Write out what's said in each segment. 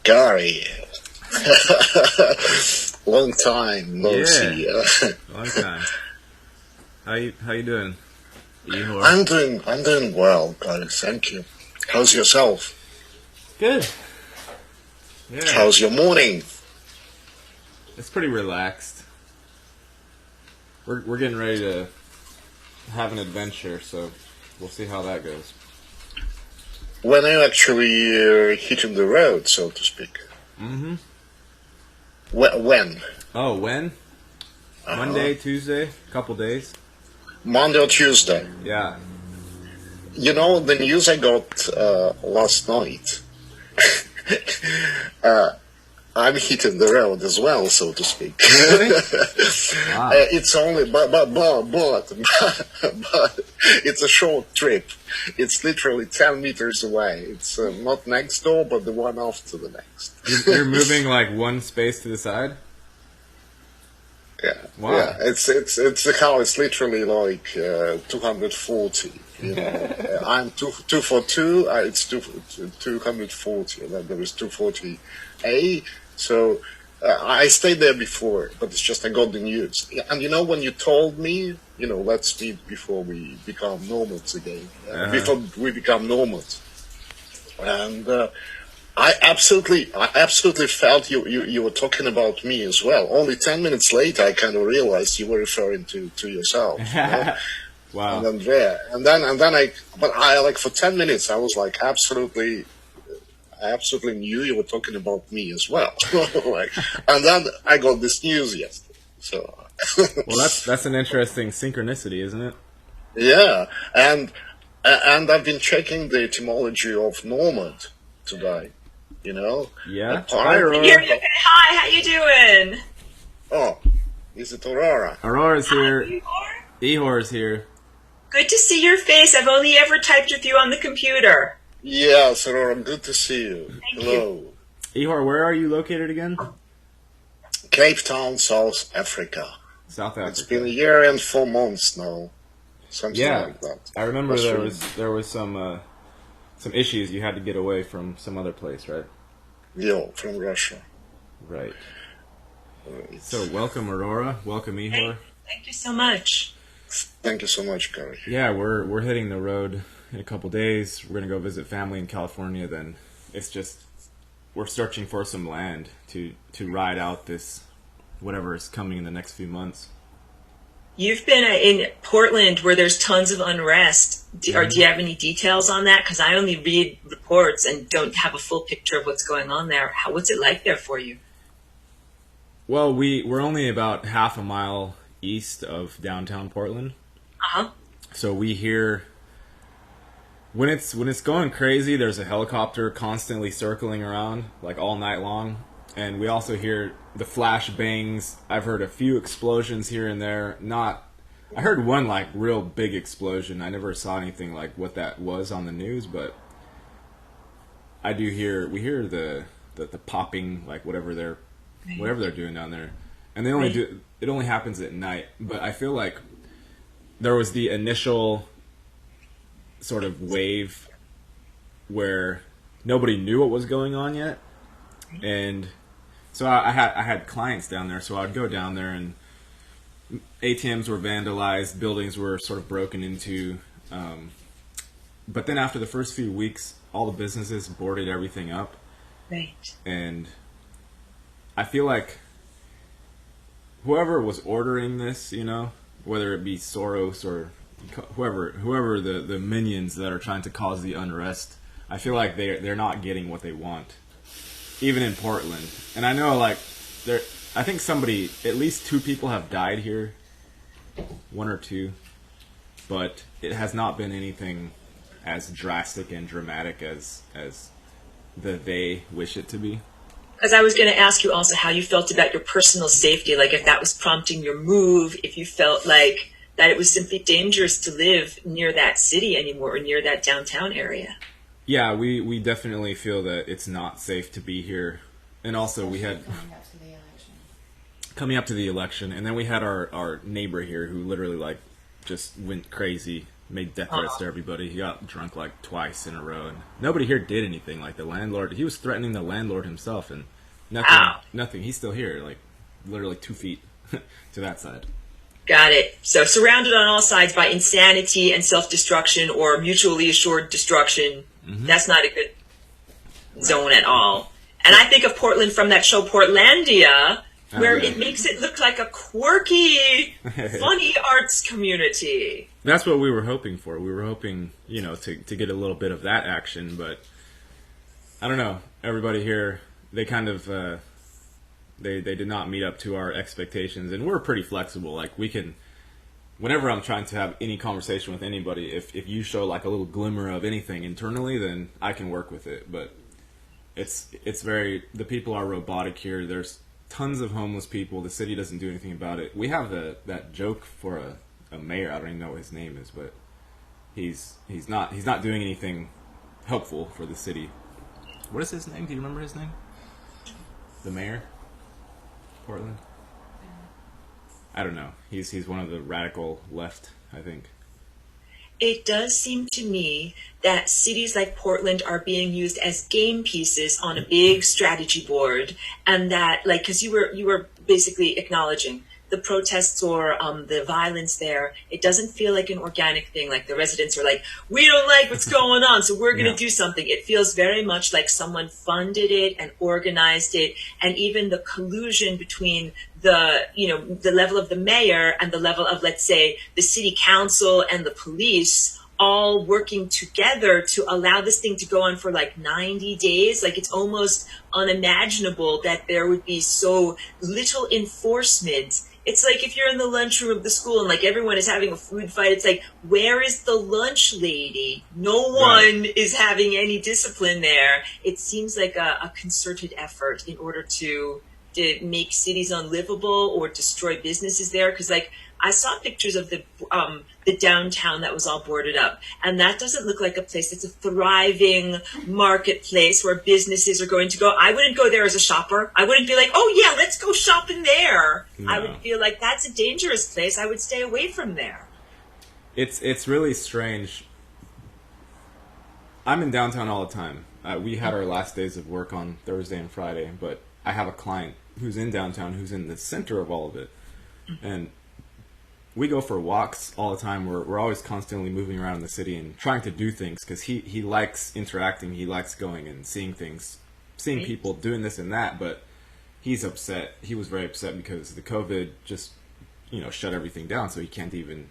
Gary, long time no see. Long time. How you doing, Ihor? I'm doing well, Gary. Thank you. How's yourself? Good. Yeah. How's your morning? It's pretty relaxed. We're getting ready to have an adventure, so we'll see how that goes. When are you actually hitting the road, so to speak? Mm-hmm. When? Oh, when? Monday, Tuesday, couple days. Monday or Tuesday? Yeah. You know, the news I got last night, I'm hitting the road as well, so to speak. Really? Wow. It's only, but it's a short trip. It's literally 10 meters away. It's not next door, but the one after the next. You're moving like one space to the side? Yeah. Wow. Yeah. It's the car is literally like 240. You know, I'm 242. It's 240, and then there is 240A. So I stayed there before, but it's just I got the news. And you know, when you told me, you know, let's meet before we become nomads again, before we become nomads, and I absolutely felt you were talking about me as well. Only 10 minutes later, I kind of realized you were referring to yourself. You know? Wow. And then I like for 10 minutes I was like I absolutely knew you were talking about me as well. Like, and then I got this news yesterday. So Well, that's an interesting synchronicity, isn't it? yeah, and I've been checking the etymology of nomad today. You know. Yeah. Hi, Aurora. Hi, how you doing? Oh, is it Aurora? Aurora's here. Hi, Ihor's here. good to see your face. I've only ever typed with you on the computer. Yes, Aurora. Good to see you. Thank Hello. Ihor, where are you located again? Cape Town, South Africa. South Africa. It's been a year and 4 months now. Something Yeah. like that. I remember That's there was some issues you had to get away from some other place, right? Yeah, from Russia. Right. Right. So welcome, Aurora. Welcome, Ihor. Thank you so much. Thank you so much, Gary. Yeah, we're hitting the road in a couple days. We're gonna go visit family in California. Then it's just we're searching for some land to ride out this whatever is coming in the next few months. You've been in Portland where there's tons of unrest. Do you have any details on that? Because I only read reports and don't have a full picture of what's going on there. What's it like there for you? Well, we're only about half a mile east of downtown Portland. Uh-huh. So we hear when it's going crazy, there's a helicopter constantly circling around like all night long, and we also hear the flash bangs. I've heard a few explosions here and there. I heard one like real big explosion. I never saw anything like what that was on the news, but we hear the popping, like whatever they're doing down there. And it only happens at night, but I feel like there was the initial sort of wave where nobody knew what was going on yet, and so I had clients down there, so I'd go down there and ATMs were vandalized, buildings were sort of broken into, but then after the first few weeks, all the businesses boarded everything up, Right. and I feel like whoever was ordering this, you know, whether it be Soros or whoever the minions that are trying to cause the unrest, I feel like they're not getting what they want, even in Portland. And I know I think at least 2 people have died here, 1 or 2, but it has not been anything as drastic and dramatic as they wish it to be. Because I was going to ask you also how you felt about your personal safety, like if that was prompting your move, if you felt like that it was simply dangerous to live near that city anymore or near that downtown area. Yeah, we definitely feel that it's not safe to be here and also we had coming up to the election, and then we had our neighbor here who literally like just went crazy, made death threats to everybody. He got drunk like twice in a row, and nobody here did anything. Like the landlord, he was threatening the landlord himself, and nothing. He's still here, like literally 2 feet to that side. Got it. So surrounded on all sides by insanity and self-destruction or mutually assured destruction. That's not a good zone at all. And I think of Portland from that show Portlandia, where it makes it look like a quirky, funny arts community. That's what we were hoping for. We were hoping, to get a little bit of that action, but I don't know. Everybody here, they kind of, they did not meet up to our expectations, and we're pretty flexible. Like we can, whenever I'm trying to have any conversation with anybody, if you show like a little glimmer of anything internally, then I can work with it. But it's very, the people are robotic here. There's tons of homeless people. The city doesn't do anything about it. We have that joke for a mayor. I don't even know what his name is, but he's not doing anything helpful for the city. What is his name? Do you remember his name? The mayor, Portland. I don't know. He's one of the radical left, I think. It does seem to me that cities like Portland are being used as game pieces on a big strategy board, and that, like, because you were basically acknowledging the protests or the violence there, it doesn't feel like an organic thing. Like the residents are like, we don't like what's going on, so we're going to do something. It feels very much like someone funded it and organized it, and even the collusion between the level of the mayor and the level of, let's say, the city council and the police all working together to allow this thing to go on for like 90 days. Like it's almost unimaginable that there would be so little enforcement. It's like if you're in the lunchroom of the school and like everyone is having a food fight, it's like, where is the lunch lady? No one is having any discipline there. It seems like a concerted effort in order to make cities unlivable or destroy businesses there. Because like I saw pictures of the downtown that was all boarded up, and that doesn't look like a place that's a thriving marketplace where businesses are going to go. I wouldn't go there as a shopper. I wouldn't be like, oh yeah, let's go shopping there. No. I would feel like that's a dangerous place. I would stay away from there. It's really strange. I'm in downtown all the time. We had our last days of work on Thursday and Friday, but I have a client who's in downtown who's in the center of all of it. And we go for walks all the time. We're always constantly moving around the city and trying to do things because he likes interacting. He likes going and seeing things, seeing people doing this and that. But he's upset. He was very upset because the COVID just, shut everything down. So he can't even.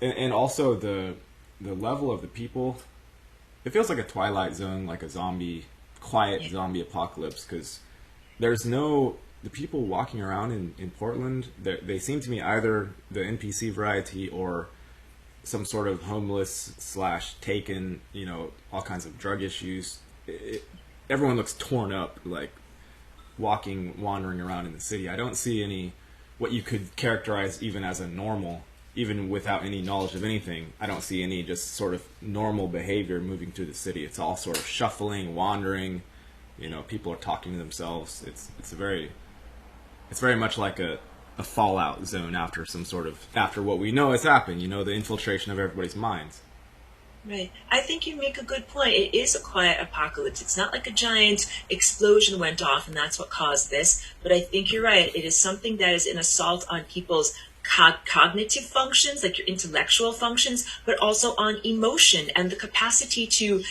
And also the level of the people. It feels like a Twilight Zone, like a quiet zombie apocalypse, because there's no. The people walking around in Portland, they seem to me either the NPC variety or some sort of homeless / taken, all kinds of drug issues. Everyone looks torn up, like wandering around in the city. I don't see any, what you could characterize even as a normal, even without any knowledge of anything. I don't see any just sort of normal behavior moving through the city. It's all sort of shuffling, wandering. People are talking to themselves. It's very much like a fallout zone after what we know has happened, the infiltration of everybody's minds. Right. I think you make a good point. It is a quiet apocalypse. It's not like a giant explosion went off and that's what caused this. But I think you're right. It is something that is an assault on people's cognitive functions, like your intellectual functions, but also on emotion and the capacity to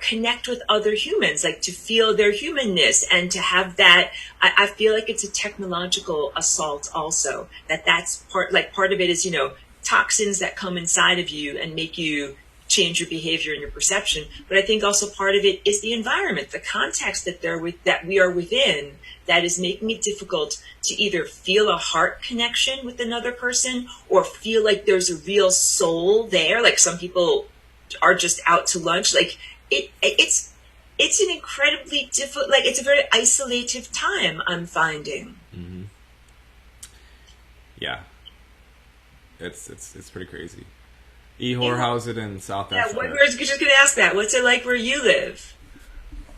connect with other humans, like to feel their humanness and to have that. I feel like it's a technological assault also, that's part of it is, toxins that come inside of you and make you change your behavior and your perception. But I think also part of it is the environment, the context that we are within, that is making it difficult to either feel a heart connection with another person or feel like there's a real soul there. Like some people are just out to lunch. Like it's an incredibly difficult, like it's a very isolative time, I'm finding. Mm-hmm. Yeah. It's pretty crazy. Ihor, how's it in South Africa? Yeah, we're just going to ask that. What's it like where you live?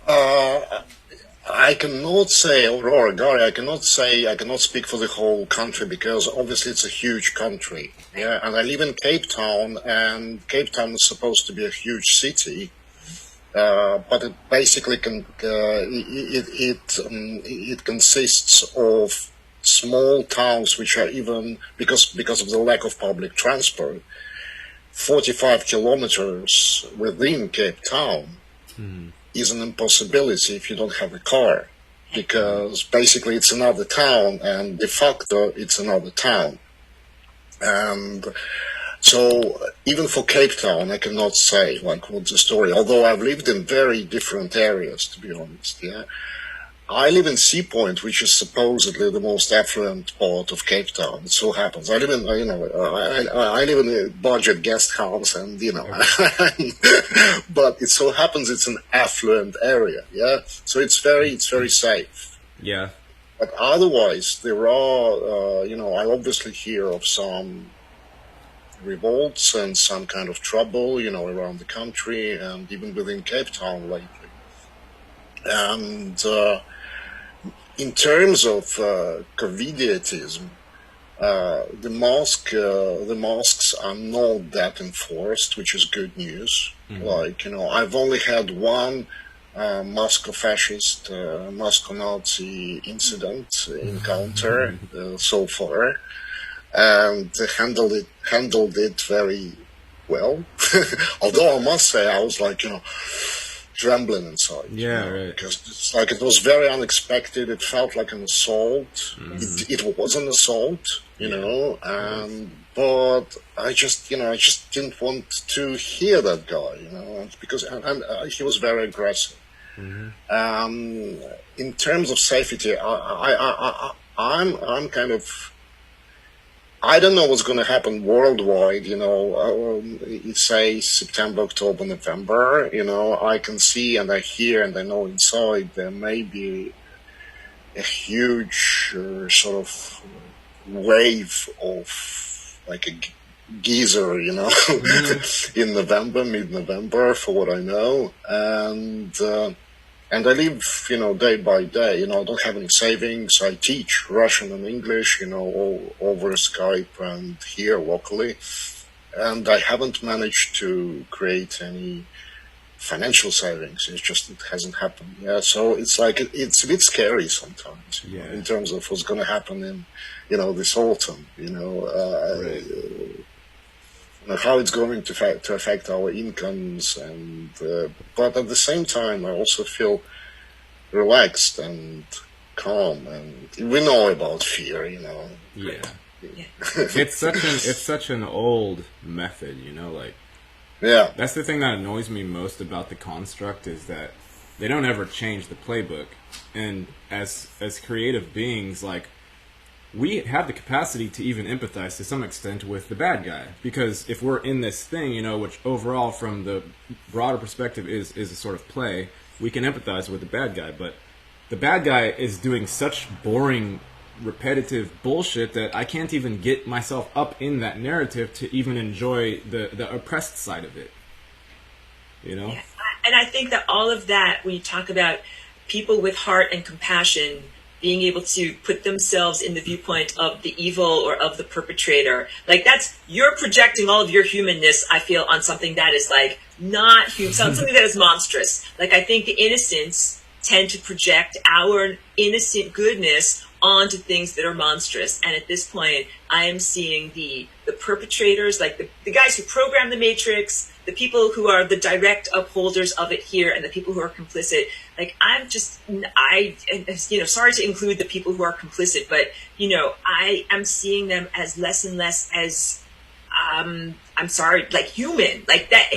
Uh, I cannot say Aurora, Gary. I cannot speak for the whole country because obviously it's a huge country. Yeah, and I live in Cape Town, and Cape Town is supposed to be a huge city, but it basically it consists of small towns which are even because of the lack of public transport, 45 kilometers within Cape Town is an impossibility if you don't have a car, because basically it's another town, and de facto it's another town. And so even for Cape Town, I cannot say like what's the story. Although I've lived in very different areas, to be honest. Yeah, I live in Sea Point, which is supposedly the most affluent part of Cape Town. It so happens. I live in, I live in a budget guest house, and but it so happens it's an affluent area. Yeah, so it's very safe. Yeah. But otherwise, there are, I obviously hear of some revolts and some kind of trouble, around the country and even within Cape Town lately. And in terms of COVIDiotism, the masks are not that enforced, which is good news. Like, I've only had one Moscow-fascist, Moscow-Nazi incident encounter so far, and handled it very well. Although I must say, I was like, trembling inside. Yeah, right. Because it's like it was very unexpected. It felt like an assault. It was an assault, but I just didn't want to hear that guy, because and he was very aggressive. In terms of safety, I'm kind of. I don't know what's going to happen worldwide, it's say September, October, November, I can see and I hear and I know inside there may be a huge sort of wave of like a geyser, in November, mid-November, for what I know. And I live, day by day. I don't have any savings. I teach Russian and English, all over Skype and here locally. And I haven't managed to create any financial savings. It hasn't happened. Yeah, so it's like, it's a bit scary sometimes, in terms of what's going to happen in, this autumn, Right. How it's going to affect our incomes, and but at the same time I also feel relaxed and calm, and we know about fear, Yeah. Yeah. It's such an old method, like Yeah, that's the thing that annoys me most about the construct is that they don't ever change the playbook. And as creative beings, like we have the capacity to even empathize to some extent with the bad guy, because if we're in this thing, which overall from the broader perspective is a sort of play, we can empathize with the bad guy. But the bad guy is doing such boring, repetitive bullshit that I can't even get myself up in that narrative to even enjoy the oppressed side of it. Yeah. And I think that all of that, when you talk about people with heart and compassion being able to put themselves in the viewpoint of the evil or of the perpetrator, like you're projecting all of your humanness, I feel, on something that is like not human, something that is monstrous. Like I think the innocents tend to project our innocent goodness onto things that are monstrous. And at this point, I am seeing the perpetrators, like the guys who program the Matrix, the people who are the direct upholders of it here, and the people who are complicit. Like sorry to include the people who are complicit, but I am seeing them as less and less as I'm sorry, like human, like that.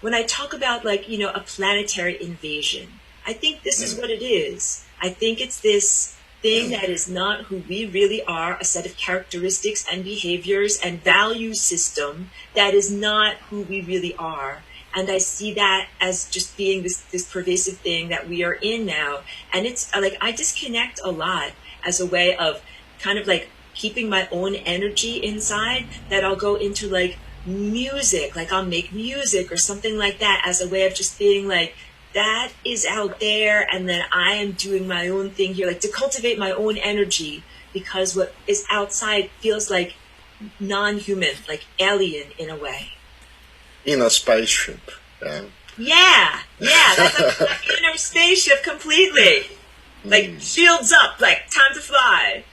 When I talk about a planetary invasion, I think this is what it is. I think it's this thing that is not who we really are, a set of characteristics and behaviors and value system that is not who we really are. And I see that as just being this pervasive thing that we are in now. And it's like I disconnect a lot as a way of kind of like keeping my own energy inside, that I'll go into like music, like I'll make music or something like that as a way of just being like, that is out there, and then I am doing my own thing here, like to cultivate my own energy, because what is outside feels like non-human, like alien in a way. In a spaceship. Yeah, that's like inner spaceship completely. Like shields up, like time to fly.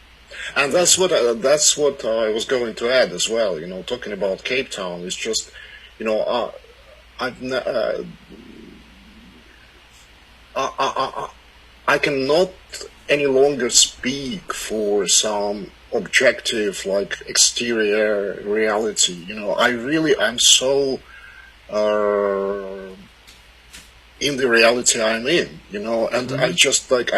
And that's what I was going to add as well. You know, talking about Cape Town is just, you know, I cannot any longer speak for some objective, like exterior reality. You know, I'm so in the reality I'm in. You know, and I just like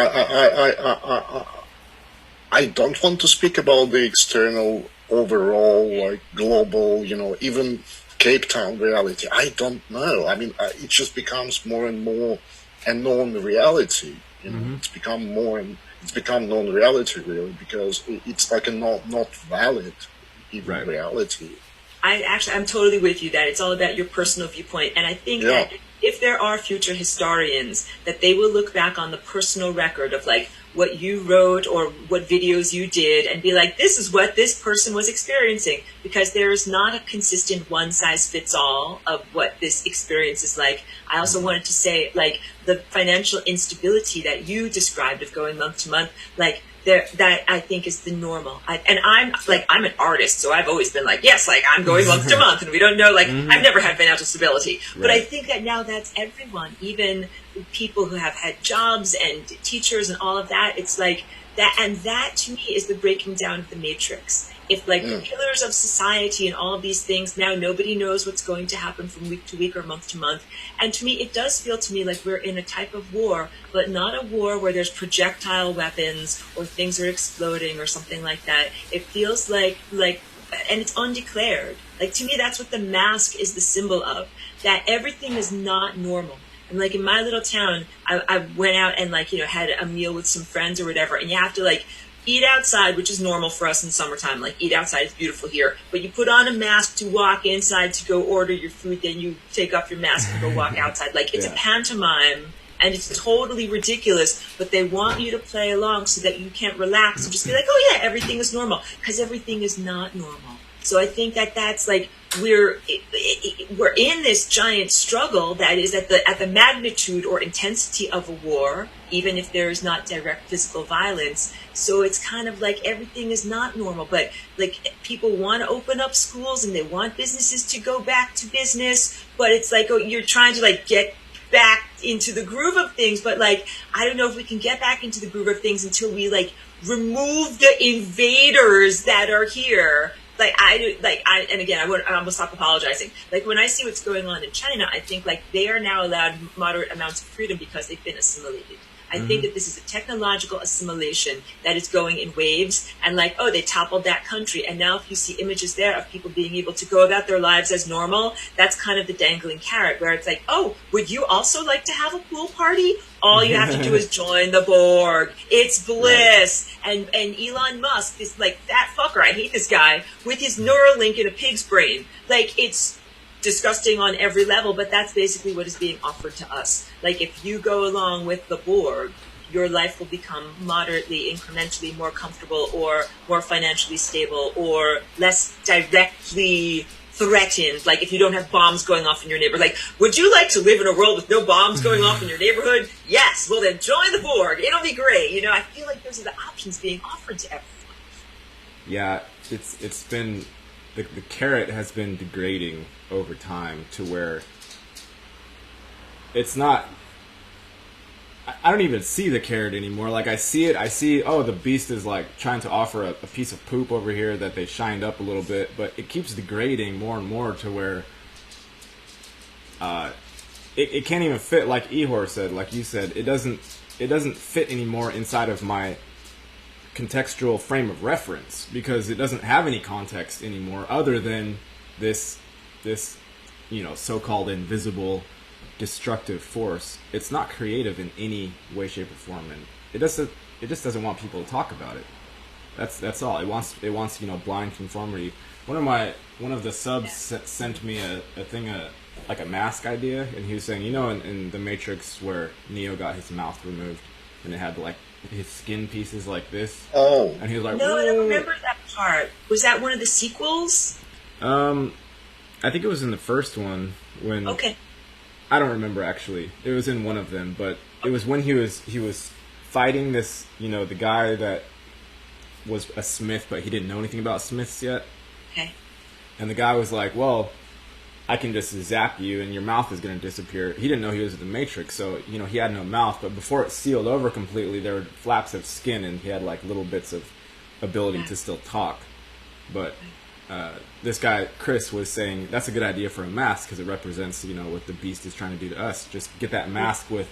I don't want to speak about the external, overall, like global, you know, even Cape Town reality. I don't know. I mean, it just becomes more and more a non-reality. You know, it's become non-reality really, because it's like a not valid even reality. I'm totally with you that it's all about your personal viewpoint, and I think that if there are future historians, that they will look back on the personal record of like what you wrote or what videos you did and be like, this is what this person was experiencing, because there is not a consistent one size fits all of what this experience is like. I also wanted to say, like, the financial instability that you described of going month to month, like that I think is the normal. I'm an artist, so I've always been like, yes, like I'm going month to month, and we don't know, like I've never had financial stability. But I think that now that's everyone, even people who have had jobs and teachers and all of that. It's like that, and that to me is the breaking down of the matrix. If like the pillars of society and all of these things, now nobody knows what's going to happen from week to week or month to month. And to me, it does feel to me like we're in a type of war, but not a war where there's projectile weapons or things are exploding or something like that. It feels like, and it's undeclared. Like, to me, that's what the mask is the symbol of, that everything is not normal. And like in my little town, I went out and like, you know, had a meal with some friends or whatever, and you have to like eat outside, which is normal for us in summertime. Like, eat outside is beautiful here. But you put on a mask to walk inside to go order your food, then you take off your mask and go walk outside. Like, it's a pantomime, and it's totally ridiculous, but they want you to play along so that you can't relax and just be like, oh yeah, everything is normal, because everything is not normal. So I think that that's like, we're in this giant struggle that is at the magnitude or intensity of a war, even if there is not direct physical violence. So it's kind of like everything is not normal, but like people want to open up schools and they want businesses to go back to business, but it's like, oh, you're trying to like get back into the groove of things, but like I don't know if we can get back into the groove of things until we like remove the invaders that are here. And again, I almost stop apologizing. Like, when I see what's going on in China, I think like they are now allowed moderate amounts of freedom because they've been assimilated. I think that this is a technological assimilation that is going in waves, and like, oh, they toppled that country, and now if you see images there of people being able to go about their lives as normal, that's kind of the dangling carrot, where it's like, oh, would you also like to have a pool party? All you have to do is join the Borg. It's bliss. Right. And Elon Musk, this like that fucker, I hate this guy, with his Neuralink in a pig's brain. Like, it's disgusting on every level, but that's basically what is being offered to us. Like, if you go along with the Borg, your life will become moderately, incrementally more comfortable, or more financially stable, or less directly threatened. Like, if you don't have bombs going off in your neighborhood. Like, would you like to live in a world with no bombs going off in your neighborhood? Yes. Well, then join the Borg. It'll be great. You know, I feel like those are the options being offered to everyone. Yeah, it's been the carrot has been degrading over time to where it's not. I don't even see the carrot anymore. Like, I see, oh, the beast is like trying to offer a piece of poop over here that they shined up a little bit, but it keeps degrading more and more to where it can't even fit. Like Ihor said, like you said, it doesn't fit anymore inside of my contextual frame of reference, because it doesn't have any context anymore other than this you know, so-called invisible destructive force. It's not creative in any way, shape, or form, and it just doesn't want people to talk about it. That's all. It wants you know, blind conformity. One of the subs sent me a thing like a mask idea, and he was saying, in the Matrix where Neo got his mouth removed, and it had like his skin pieces like this, Oh, and he was like, No, I don't "Whoa." remember that part. Was that one of the sequels? I think it was in the first one when Okay. I don't remember actually. It was in one of them, but it was when he was fighting this, the guy that was a smith, but he didn't know anything about smiths yet. Okay. And the guy was like, "Well, I can just zap you and your mouth is going to disappear." He didn't know he was in the Matrix, so, he had no mouth. But before it sealed over completely, there were flaps of skin, and he had, like, little bits of ability to still talk. But this guy, Chris, was saying, that's a good idea for a mask because it represents, what the beast is trying to do to us. Just get that mask with,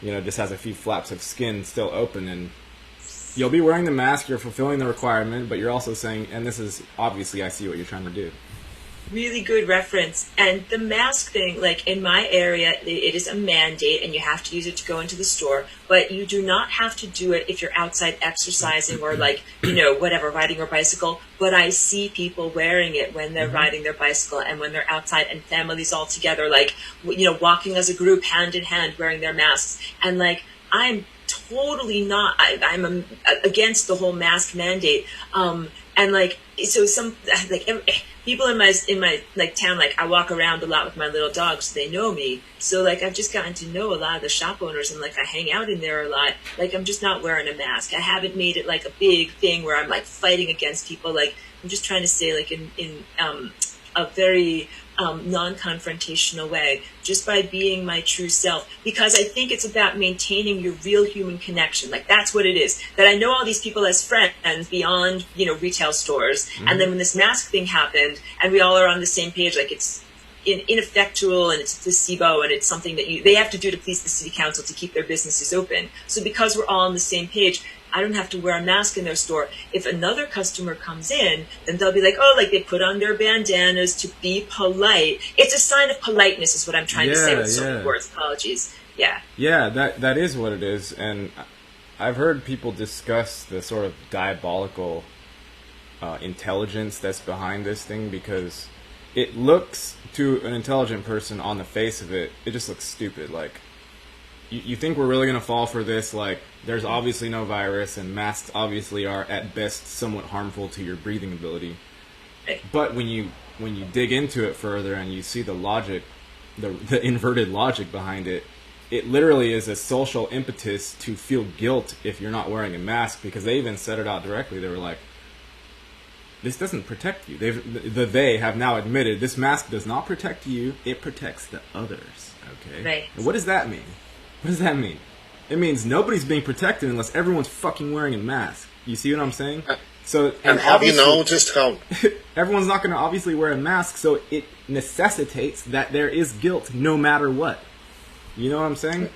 just has a few flaps of skin still open, and you'll be wearing the mask, you're fulfilling the requirement, but you're also saying, and this is, obviously, I see what you're trying to do. Really good reference. And the mask thing, like in my area, it is a mandate and you have to use it to go into the store, but you do not have to do it if you're outside exercising or like, whatever, riding your bicycle. But I see people wearing it when they're riding their bicycle and when they're outside and families all together, like, walking as a group hand in hand wearing their masks. And like, I'm totally not, I'm against the whole mask mandate. And like, so some, like, people in my like town, like I walk around a lot with my little dogs, so they know me. So like I've just gotten to know a lot of the shop owners, and like I hang out in there a lot. Like I'm just not wearing a mask. I haven't made it like a big thing where I'm like fighting against people. Like I'm just trying to stay like in a very non-confrontational way, just by being my true self, because I think it's about maintaining your real human connection. Like that's what it is, that I know all these people as friends beyond retail stores. And then when this mask thing happened and we all are on the same page, like it's ineffectual and it's a placebo and it's something that they have to do to please the city council to keep their businesses open. So because we're all on the same page, I don't have to wear a mask in their store. If another customer comes in, then they'll be like, oh, like they put on their bandanas to be polite. It's a sign of politeness is what I'm trying to say with so many words. Apologies. Yeah. Yeah, that is what it is. And I've heard people discuss the sort of diabolical intelligence that's behind this thing, because it looks, to an intelligent person on the face of it, it just looks stupid. Like, you think we're really going to fall for this? Like, there's obviously no virus, and masks obviously are at best somewhat harmful to your breathing ability. But when you dig into it further and you see the logic, the inverted logic behind it, it literally is a social impetus to feel guilt if you're not wearing a mask, because they even said it out directly. They were like, this doesn't protect you. They have now admitted this mask does not protect you, it protects the others. Okay? Right. And what does that mean? What does that mean? It means nobody's being protected unless everyone's fucking wearing a mask. You see what I'm saying? And have you noticed how everyone's not going to obviously wear a mask, so it necessitates that there is guilt no matter what. You know what I'm saying?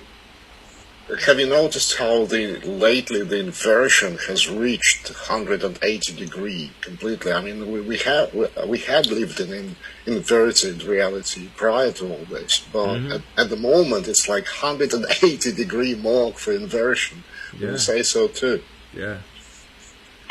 Have you noticed how lately the inversion has reached 180 degree completely? I mean, we had lived in an inverted reality prior to all this, but at the moment it's like 180 degree mark for inversion. Yeah. You say so too. Yeah.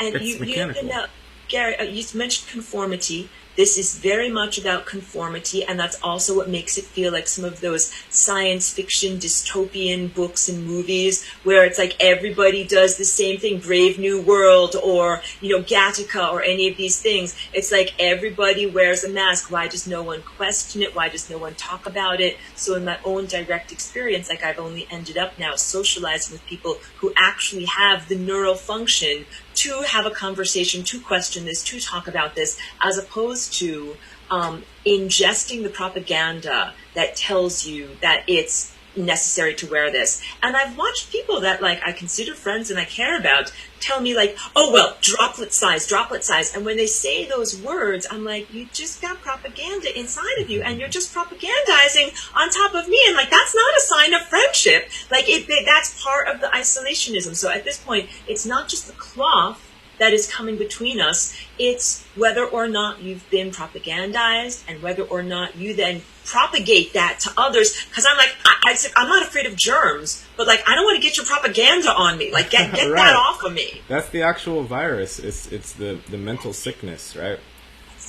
And It's you mechanical. know, Gary, you mentioned conformity. This is very much about conformity, and that's also what makes it feel like some of those science fiction dystopian books and movies where it's like everybody does the same thing, Brave New World or, Gattaca or any of these things. It's like everybody wears a mask. Why does no one question it? Why does no one talk about it? So in my own direct experience, like I've only ended up now socializing with people who actually have the neural function to have a conversation, to question this, to talk about this, as opposed to ingesting the propaganda that tells you that it's necessary to wear this. And I've watched people that like I consider friends and I care about tell me like, oh, well, droplet size. And when they say those words, I'm like, you just got propaganda inside of you and you're just propagandizing on top of me. And like, that's not a sign of friendship. Like that's part of the isolationism. So at this point, it's not just the cloth that is coming between us. It's whether or not you've been propagandized and whether or not you then propagate that to others. Because I'm like, I'm not afraid of germs, but like, I don't want to get your propaganda on me. Like, get Right. that off of me. That's the actual virus. It's the mental sickness, right?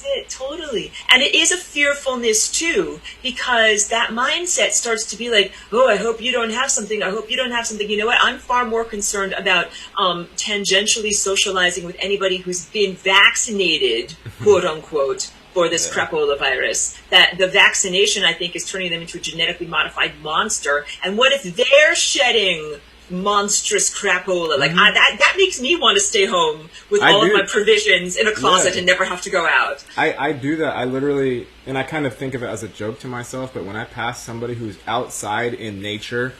That's it, totally. And it is a fearfulness too, because that mindset starts to be like, oh, I hope you don't have something. I hope you don't have something. You know what? I'm far more concerned about tangentially socializing with anybody who's been vaccinated, quote unquote, for this crapola virus. That the vaccination, I think, is turning them into a genetically modified monster. And what if they're shedding monstrous crapola? Like that makes me want to stay home with all of my provisions in a closet and never have to go out. I do that. I literally, and I kind of think of it as a joke to myself, but when I pass somebody who's outside in nature,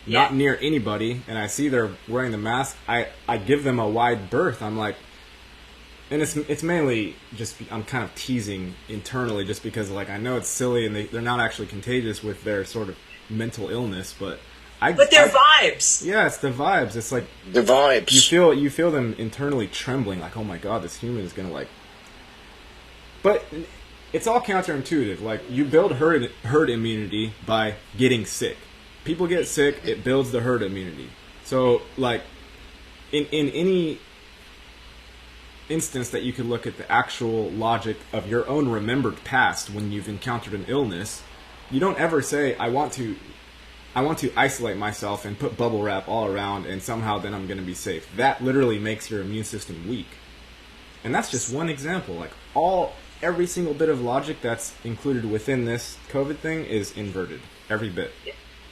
not near anybody, and I see they're wearing the mask, I give them a wide berth. I'm like, and it's mainly just, I'm kind of teasing internally just because, like, I know it's silly and they're not actually contagious with their sort of mental illness, but they're vibes. Yeah, it's the vibes. It's like the vibes. You feel them internally trembling, like, oh my god, this human is gonna like. But it's all counterintuitive. Like, you build herd immunity by getting sick. People get sick, it builds the herd immunity. So, like, in any instance that you could look at the actual logic of your own remembered past when you've encountered an illness, you don't ever say, I want to isolate myself and put bubble wrap all around and somehow then I'm going to be safe. That literally makes your immune system weak. And that's just one example. Like, every single bit of logic that's included within this COVID thing is inverted. Every bit.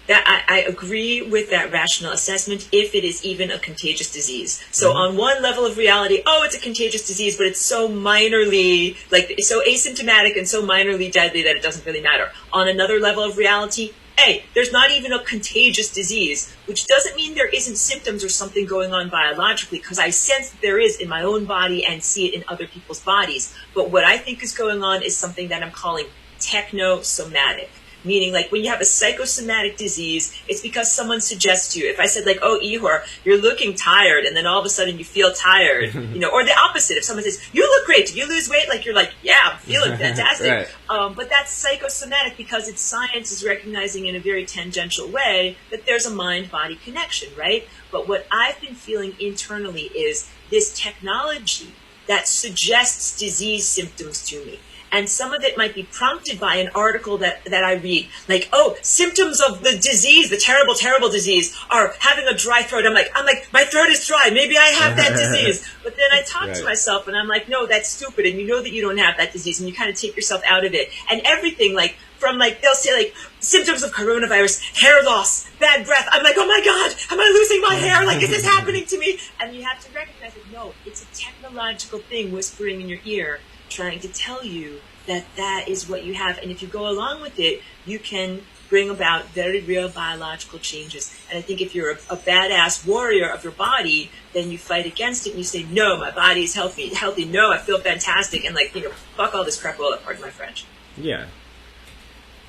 That I agree with that rational assessment if it is even a contagious disease. So on one level of reality, it's a contagious disease, but it's so minorly, like, so asymptomatic and so minorly deadly that it doesn't really matter. On another level of reality, hey, there's not even a contagious disease, which doesn't mean there isn't symptoms or something going on biologically, because I sense that there is in my own body and see it in other people's bodies. But what I think is going on is something that I'm calling technosomatic. Meaning, like, when you have a psychosomatic disease, it's because someone suggests to you. If I said, like, oh, Ihor, you're looking tired, and then all of a sudden you feel tired, or the opposite. If someone says, you look great, did you lose weight? Like, you're like, yeah, I'm feeling fantastic. Right. But that's psychosomatic because science is recognizing in a very tangential way that there's a mind-body connection, right? But what I've been feeling internally is this technology that suggests disease symptoms to me. And some of it might be prompted by an article that I read. Like, oh, symptoms of the disease, the terrible, terrible disease, are having a dry throat. I'm like, my throat is dry. Maybe I have that disease. But then I talk to myself and I'm like, no, that's stupid. And you know that you don't have that disease. And you kind of take yourself out of it. And everything, like, from, like, they'll say, like, symptoms of coronavirus, hair loss, bad breath. I'm like, oh my God, am I losing my hair? Like, is this happening to me? And you have to recognize that, no, it's a technological thing whispering in your ear, trying to tell you that is what you have. And if you go along with it, you can bring about very real biological changes. And I think if you're a badass warrior of your body, then you fight against it and you say, no, my body is healthy. No, I feel fantastic. And, like, fuck all this crapola, pardon my French. Yeah.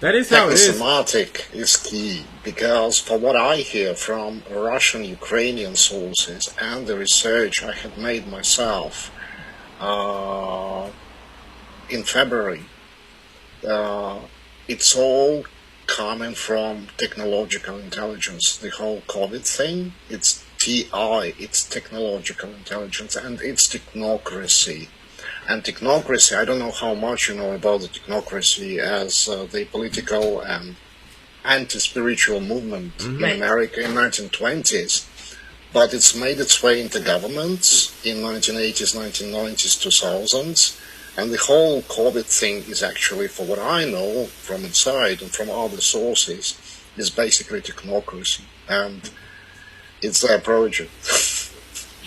That is how it is. Technosomatic is key, because from what I hear from Russian, Ukrainian sources and the research I had made myself, in February, it's all coming from technological intelligence. The whole COVID thing, it's TI, it's technological intelligence, and it's technocracy. And technocracy, I don't know how much you know about the technocracy as the political and anti-spiritual movement in America in 1920s. But it's made its way into governments in 1980s, 1990s, 2000s. And the whole COVID thing is actually, for what I know from inside and from other sources, is basically technocracy. And it's their project.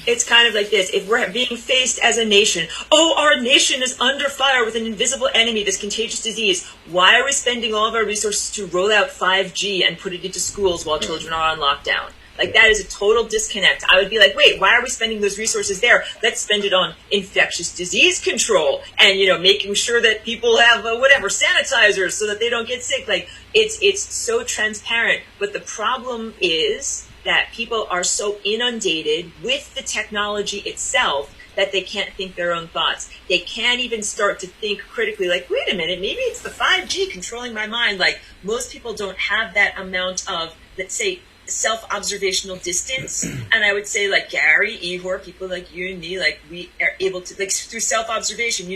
It's kind of like this. If we're being faced as a nation, our nation is under fire with an invisible enemy, this contagious disease. Why are we spending all of our resources to roll out 5G and put it into schools while children are on lockdown? Like, that is a total disconnect. I would be like, wait, why are we spending those resources there? Let's spend it on infectious disease control and, making sure that people have sanitizers so that they don't get sick. Like, it's so transparent. But the problem is that people are so inundated with the technology itself that they can't think their own thoughts. They can't even start to think critically, like, wait a minute, maybe it's the 5G controlling my mind. Like, most people don't have that amount of, let's say, self-observational distance, and I would say like Gary, Ihor, people like you and me, like we are able to, like through self-observation,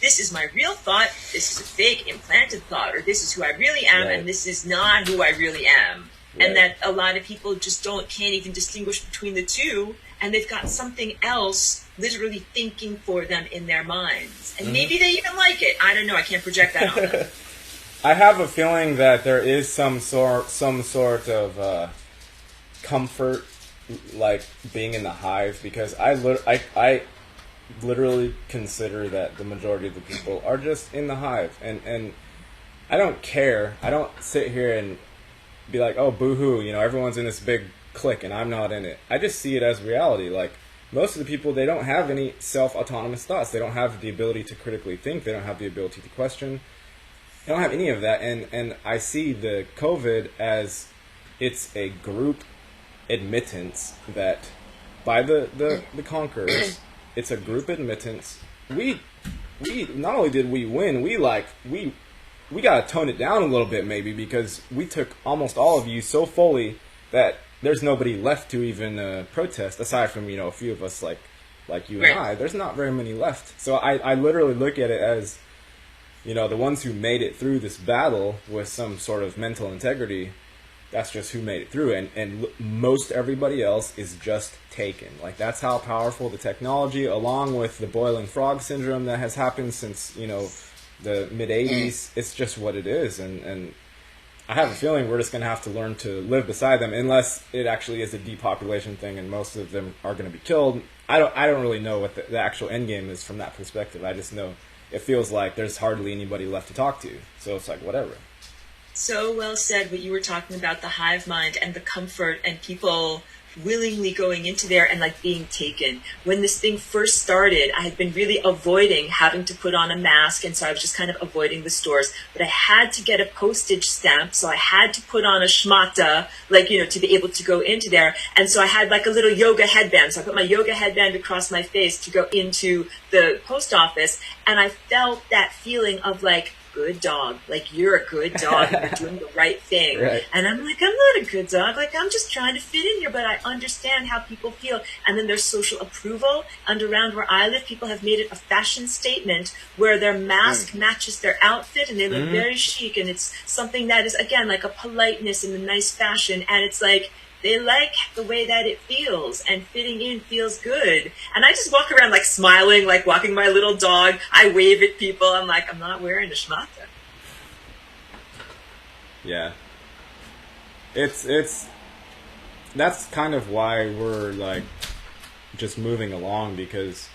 this is my real thought, this is a fake implanted thought, or this is who I really am, and this is not who I really am. And that a lot of people just can't even distinguish between the two, and they've got something else literally thinking for them in their minds. And maybe they even like it. I don't know. I can't project that on them. I have a feeling that there is some sort of comfort, like being in the hive, because I literally consider that the majority of the people are just in the hive, and I don't care. I don't sit here and be like, oh, boo-hoo, everyone's in this big clique and I'm not in it. I just see it as reality. Like, most of the people, they don't have any self-autonomous thoughts. They don't have the ability to critically think. They don't have the ability to question. They don't have any of that. And I see the COVID as it's a group admittance that by the conquerors, it's a group admittance. We not only did we win, we got to tone it down a little bit maybe, because we took almost all of you so fully that there's nobody left to even protest, aside from, a few of us like you and I. There's not very many left. So I literally look at it as, the ones who made it through this battle with some sort of mental integrity, that's just who made it through. And most everybody else is just taken. Like, that's how powerful the technology, along with the boiling frog syndrome that has happened since, the mid-'80s, it's just what it is, and I have a feeling we're just going to have to learn to live beside them, unless it actually is a depopulation thing and most of them are going to be killed. I don't really know what the actual end game is from that perspective. I just know it feels like there's hardly anybody left to talk to, so it's like, whatever. So well said what you were talking about, the hive mind and the comfort and people willingly going into there and like being taken. When this thing first started, I had been really avoiding having to put on a mask, and so I was just kind of avoiding the stores. But I had to get a postage stamp, so I had to put on a schmata, to be able to go into there. And so I had like a little yoga headband. So I put my yoga headband across my face to go into the post office, and I felt that feeling of like, good dog, like you're a good dog, you're doing the right thing. Right. And I'm like, I'm not a good dog, like I'm just trying to fit in here, but I understand how people feel. And then there's social approval, and around where I live, people have made it a fashion statement where their mask matches their outfit and they look very chic, and it's something that is, again, like a politeness and a nice fashion, and it's like they like the way that it feels, and fitting in feels good. And I just walk around like smiling, like walking my little dog. I wave at people. I'm like, I'm not wearing a schmata. Yeah. It's that's kind of why we're like just moving along, because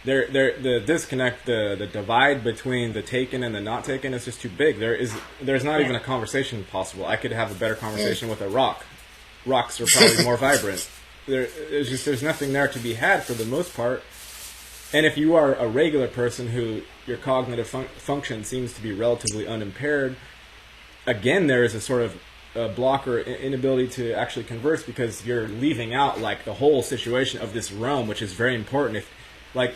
the disconnect, the divide between the taken and the not taken is just too big. There's not even a conversation possible. I could have a better conversation with a rock. Rocks are probably more vibrant. There's nothing there to be had for the most part. And if you are a regular person who your cognitive function seems to be relatively unimpaired, again, there is a sort of block or inability to actually converse, because you're leaving out like the whole situation of this realm, which is very important. If like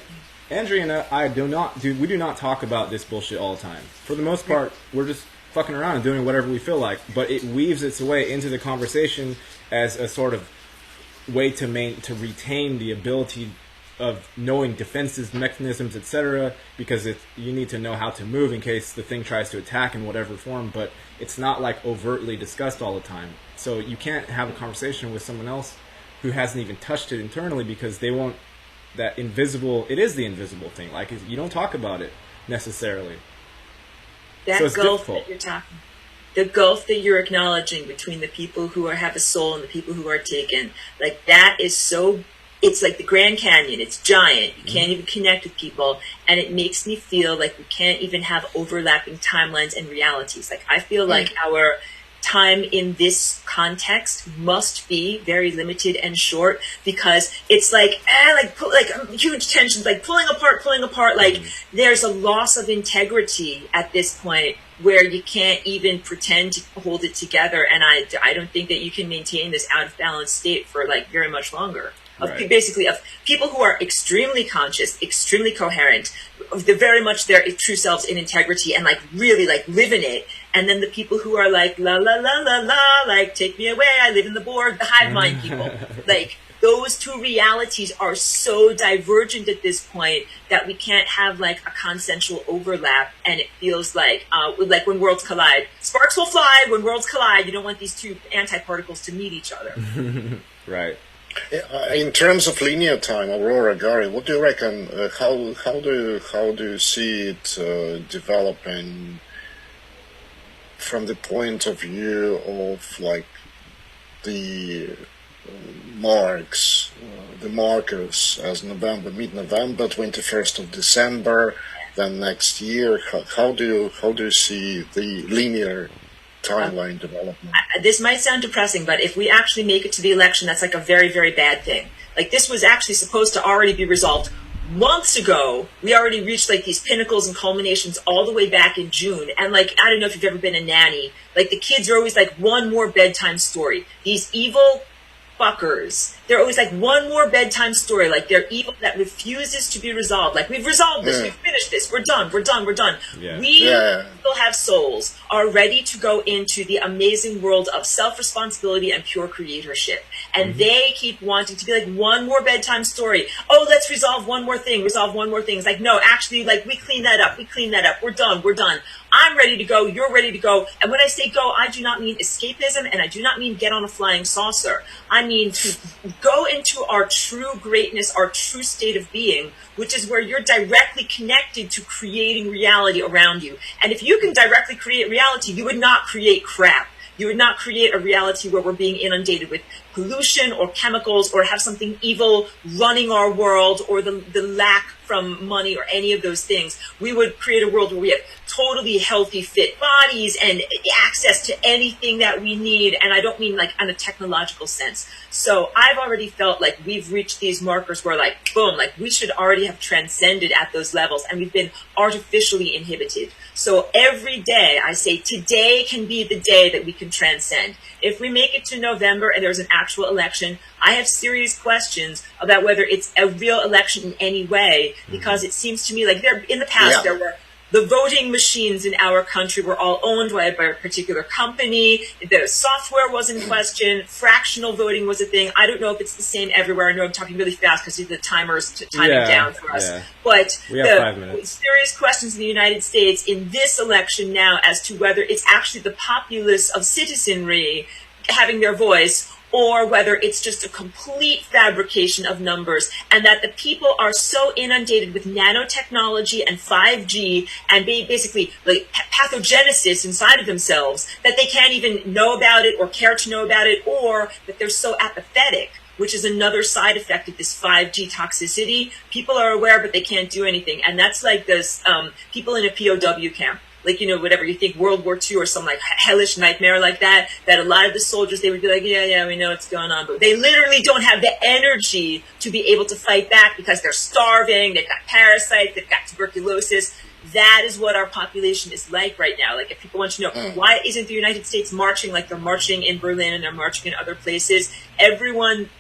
Andrea and I we do not talk about this bullshit all the time. For the most part, we're just fucking around and doing whatever we feel like. But it weaves its way into the conversation as a sort of way to retain the ability of knowing defenses, mechanisms, etc. Because you need to know how to move in case the thing tries to attack in whatever form. But it's not like overtly discussed all the time. So you can't have a conversation with someone else who hasn't even touched it internally, because they won't. It is the invisible thing. Like, you don't talk about it necessarily. That so gulf difficult. That you're talking, the gulf that you're acknowledging between the people who have a soul and the people who are taken, like that is so. It's like the Grand Canyon. It's giant. You can't even connect with people, and it makes me feel like we can't even have overlapping timelines and realities. Like, I feel like our time in this context must be very limited and short, because it's like huge tensions, like pulling apart. Like, there's a loss of integrity at this point where you can't even pretend to hold it together. And I don't think that you can maintain this out of balance state for like very much longer. Basically, of people who are extremely conscious, extremely coherent, they're very much their true selves in integrity, and like really like live in it, And then the people who are like, la, la, la, la, la, like, take me away, I live in the Borg, the hive mind people. Like, those two realities are so divergent at this point that we can't have like a consensual overlap, and it feels like when worlds collide, sparks will fly. When worlds collide, you don't want these two antiparticles to meet each other. Right. In terms of linear time, Aurora, Gary, what do you reckon? How do you see it developing from the point of view of like the the markers as mid-November, 21st of December, then next year? How do you see the linear timeline development? This might sound depressing, but if we actually make it to the election, that's like a very, very bad thing. Like, this was actually supposed to already be resolved months ago. We already reached like these pinnacles and culminations all the way back in June. And like, I don't know if you've ever been a nanny, like the kids are always like, one more bedtime story. These evil fuckers. They're always like, one more bedtime story. Like, they're evil that refuses to be resolved. Like, we've resolved this, we've finished this, we're done. Yeah. We still have souls, are ready to go into the amazing world of self-responsibility and pure creatorship. And they keep wanting to be like, one more bedtime story. Oh, let's resolve one more thing. It's like, no, actually, like, we clean that up. We're done. I'm ready to go. You're ready to go. And when I say go, I do not mean escapism, and I do not mean get on a flying saucer. I mean to go into our true greatness, our true state of being, which is where you're directly connected to creating reality around you. And if you can directly create reality, you would not create crap. You would not create a reality where we're being inundated with pollution or chemicals or have something evil running our world, or the lack from money or any of those things. We would create a world where we have totally healthy, fit bodies and access to anything that we need. And I don't mean like in a technological sense. So I've already felt like we've reached these markers where like, boom, like we should already have transcended at those levels, and we've been artificially inhibited. So every day I say, today can be the day that we can transcend. If we make it to November and there's an actual election, I have serious questions about whether it's a real election in any way, because it seems to me like in the past there were the voting machines in our country were all owned by a particular company. The software was in question. Fractional voting was a thing. I don't know if it's the same everywhere. I know I'm talking really fast because the timer's timing down for us. Yeah. But we have 5 minutes. Serious questions in the United States in this election now as to whether it's actually the populace of citizenry having their voice, or whether it's just a complete fabrication of numbers, and that the people are so inundated with nanotechnology and 5G and basically like pathogenesis inside of themselves that they can't even know about it or care to know about it, or that they're so apathetic, which is another side effect of this 5G toxicity. People are aware, but they can't do anything. And that's like this people in a POW camp. Like, whatever you think, World War II or some like hellish nightmare like that a lot of the soldiers, they would be like, yeah, we know what's going on. But they literally don't have the energy to be able to fight back because they're starving, they've got parasites, they've got tuberculosis. That is what our population is like right now. Like, if people want to know, why isn't the United States marching like they're marching in Berlin and they're marching in other places? Everyone,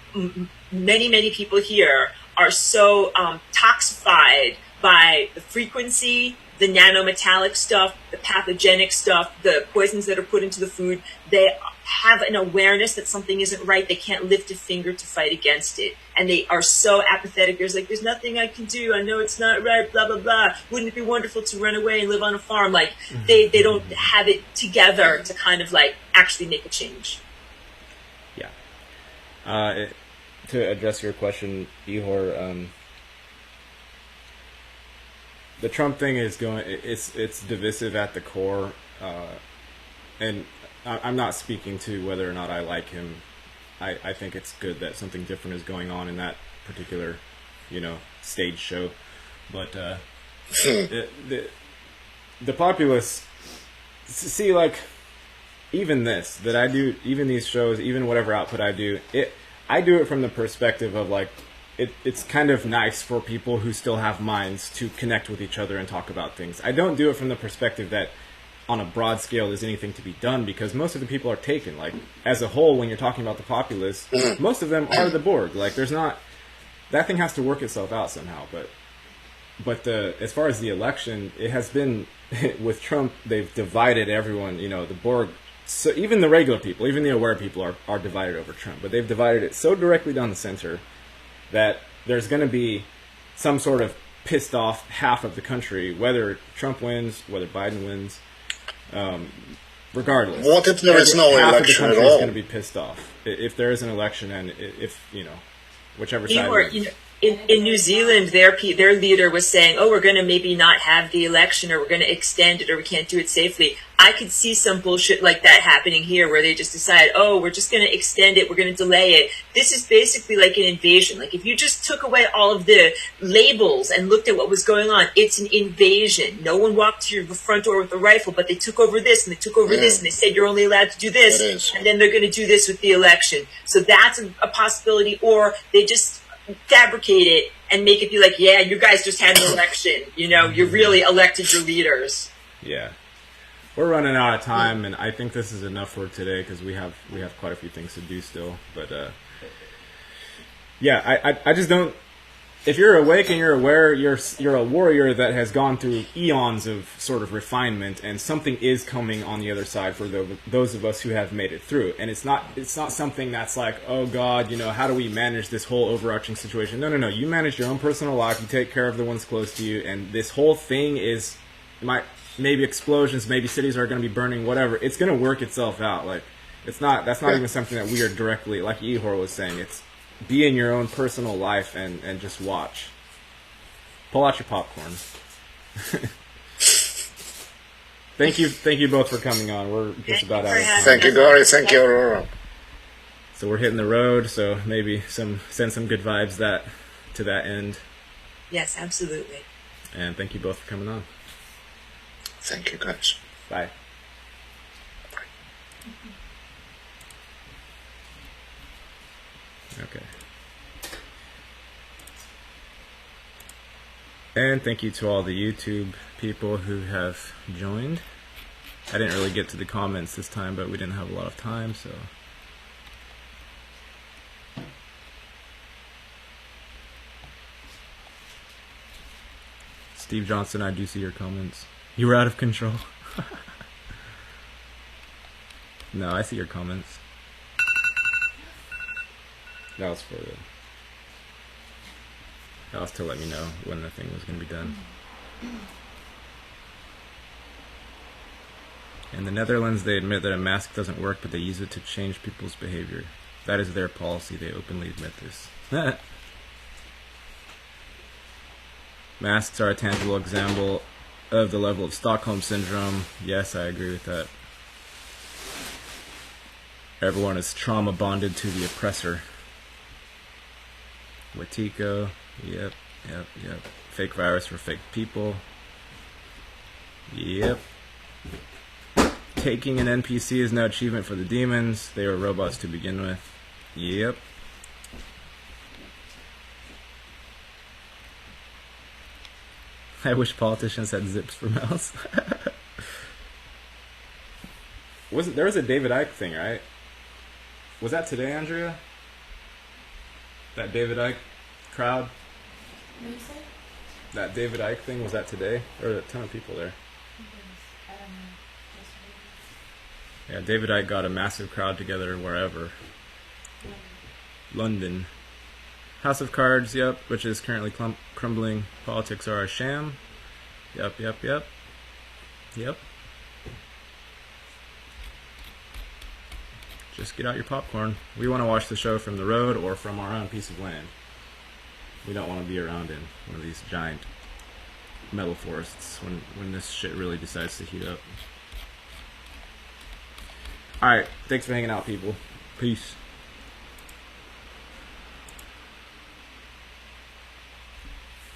many people here are so toxified by the frequency, the nanometallic stuff, the pathogenic stuff, the poisons that are put into the food. They have an awareness that something isn't right. They can't lift a finger to fight against it. And they are so apathetic. There's nothing I can do. I know it's not right, blah, blah, blah. Wouldn't it be wonderful to run away and live on a farm? Like, they don't have it together to kind of like actually make a change. Yeah. To address your question, Ihor, the Trump thing is it's divisive at the core, and I'm not speaking to whether or not I like him. I think it's good that something different is going on in that particular, stage show. But the populace, see, like, even this that I do, even these shows, even whatever output I do it from the perspective of like, it's kind of nice for people who still have minds to connect with each other and talk about things. I don't do it from the perspective that on a broad scale there's anything to be done, because most of the people are taken. Like, as a whole, when you're talking about the populace, most of them are the Borg. Like, there's not... That thing has to work itself out somehow, but... but as far as the election, it has been with Trump. They've divided everyone. You know, the Borg. So even the regular people, even the aware people, are divided over Trump. But they've divided it so directly down the center that there's going to be some sort of pissed off half of the country, whether Trump wins, whether Biden wins, regardless. What if there is no half election of the at country is all? going to be pissed off if there is an election, and if whichever side. Ihor, in New Zealand, their leader was saying, "Oh, we're going to maybe not have the election, or we're going to extend it, or we can't do it safely." I could see some bullshit like that happening here, where they just decide, "Oh, we're just going to extend it, we're going to delay it." This is basically like an invasion. Like if you just took away all of the labels and looked at what was going on, it's an invasion. No one walked to your front door with a rifle, but they took over this and they took over this, and they said you're only allowed to do this, and then they're going to do this with the election. So that's a possibility, or they just fabricate it and make it be like, yeah, you guys just had an election. You really elected your leaders. Yeah. We're running out of time, and I think this is enough for today because we have quite a few things to do still. But yeah, I just don't. If you're awake and you're aware, you're a warrior that has gone through eons of sort of refinement, and something is coming on the other side for those of us who have made it through. And it's not something that's like, oh God, how do we manage this whole overarching situation? No. You manage your own personal life. You take care of the ones close to you, and this whole thing maybe explosions, maybe cities are going to be burning, whatever. It's going to work itself out. Like that's not even something that we are directly, like Ihor was saying. It's be in your own personal life and just watch. Pull out your popcorn. Thank you both for coming on. We're just about out of time. Thank you, Gary. Thank you, Aurora. So we're hitting the road. So maybe send some good vibes to that end. Yes, absolutely. And thank you both for coming on. Thank you, guys. Bye. Okay. And thank you to all the YouTube people who have joined. I didn't really get to the comments this time, but we didn't have a lot of time, so. Steve Johnson, I do see your comments. You were out of control. No, I see your comments. That was to let me know when the thing was going to be done. In the Netherlands, they admit that a mask doesn't work, but they use it to change people's behavior. That is their policy. They openly admit this. Masks are a tangible example of the level of Stockholm Syndrome. Yes, I agree with that. Everyone is trauma bonded to the oppressor. Watiko. Yep. Fake virus for fake people. Yep. Taking an NPC is no achievement for the demons. They were robots to begin with. Yep. I wish politicians had zips for mouths. There was a David Icke thing, right? Was that today, Andrea? That David Icke crowd? What did you say? That David Icke thing, was that today? Or a ton of people there? I don't know. Yeah, David Icke got a massive crowd together wherever. London. House of Cards, yep, which is currently crumbling. Politics are a sham. Yep. Just get out your popcorn. We want to watch the show from the road or from our own piece of land. We don't want to be around in one of these giant metal forests when this shit really decides to heat up. Alright, thanks for hanging out, people. Peace.